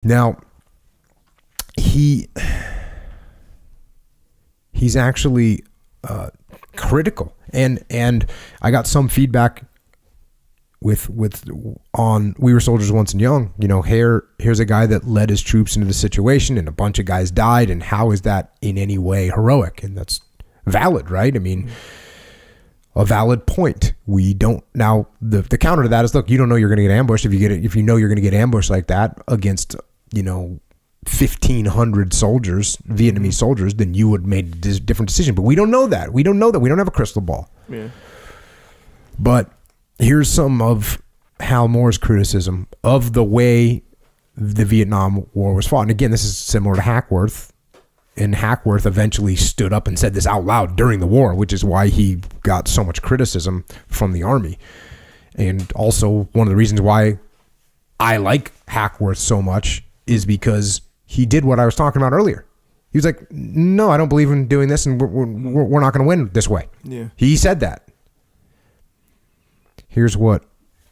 Now, he's actually critical, and I got some feedback with on We Were Soldiers Once and Young. You know, here's a guy that led his troops into the situation, and a bunch of guys died, and how is that in any way heroic? And that's valid, right? I mean, a valid point. We don't now. The counter to that is, look, you don't know you're going to get ambushed. If you know you're going to get ambushed like that against 1,500 soldiers, Vietnamese soldiers, then you would make a different decision. But we don't know that. We don't have a crystal ball. Yeah. But here's some of Hal Moore's criticism of the way the Vietnam War was fought. And again, this is similar to Hackworth. And Hackworth eventually stood up and said this out loud during the war, which is why he got so much criticism from the Army. And also one of the reasons why I like Hackworth so much is because he did what I was talking about earlier. He was like, no, I don't believe in doing this, and we're not going to win this way. Yeah. He said that. Here's what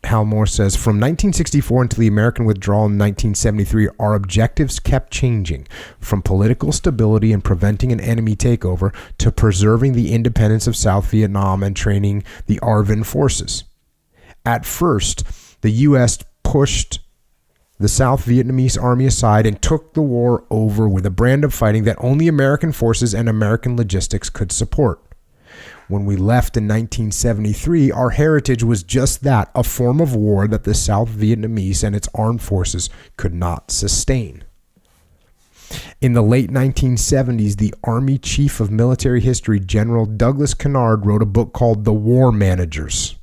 Hal Moore says. From 1964 until the American withdrawal in 1973, our objectives kept changing, from political stability and preventing an enemy takeover to preserving the independence of South Vietnam and training the ARVN forces. At first, the U.S. pushed the South Vietnamese army aside and took the war over with a brand of fighting that only American forces and American logistics could support. When we left in 1973, our heritage was just that, a form of war that the South Vietnamese and its armed forces could not sustain. In the late 1970s, the Army Chief of Military History, General Douglas Kennard, wrote a book called The War Managers.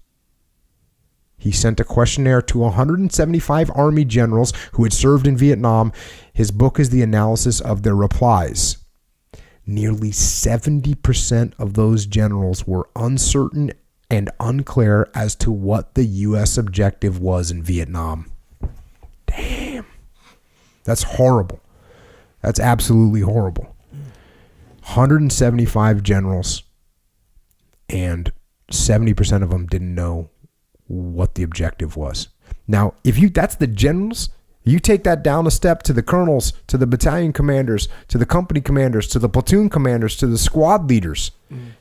He sent a questionnaire to 175 Army generals who had served in Vietnam. His book is the analysis of their replies. Nearly 70% of those generals were uncertain and unclear as to what the U.S. objective was in Vietnam. Damn. That's horrible. That's absolutely horrible. 175 generals, and 70% of them didn't know what the objective was. Now, that's the generals. You take that down a step to the colonels, to the battalion commanders, to the company commanders, to the platoon commanders, to the squad leaders.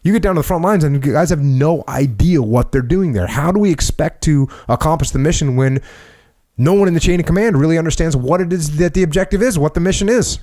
You get down to the front lines and you guys have no idea what they're doing there. How do we expect to accomplish the mission when no one in the chain of command really understands what it is that the objective is, what the mission is?